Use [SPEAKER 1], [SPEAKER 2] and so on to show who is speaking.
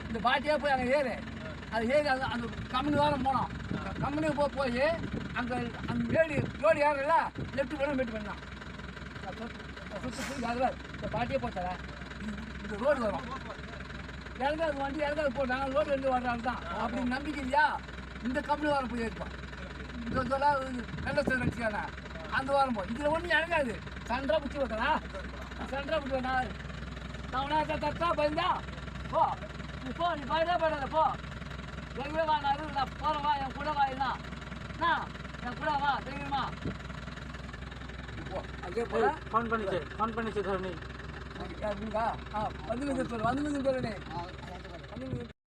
[SPEAKER 1] இந்த பாட்டியா போய் அங்கே ஏறு அது ஏறி அந்த கம்பெனி வாரம் போனோம் கம்பெனி போய் அங்கே அந்த ரோடு ஏறல லெஃப்ட் பண்ண வெயிட் பண்ணலாம் சுற்றி போய் அதில் இந்த பாட்டியே போச்சார இந்த ரோடு வரும் இறங்காது வண்டி இறங்காது போட்டாங்க ரோடு வந்து வர்றாங்க தான் அப்படி நம்பிக்கை இல்லையா இந்த கம்பெனி வாரம் போய் ஏற்போம் இந்த நல்ல வச்சுக்கான அந்த வாரம் போ இதில் ஒன்றும் இறங்காது சண்டை பிடிச்சி விட்டனா சண்டை பிடிச்சி விட்டா நான் தத்தா பயந்தா போ நீ போ நீ பயந்தா போயிடாத போ எங்கே வா நான் போகிறேன் வா என் கூட வா என்ன என் கூட வா தெரியுமா அங்கே போல ஃபோன் பண்ணிச்சு சார் நீ வந்து சொல்லு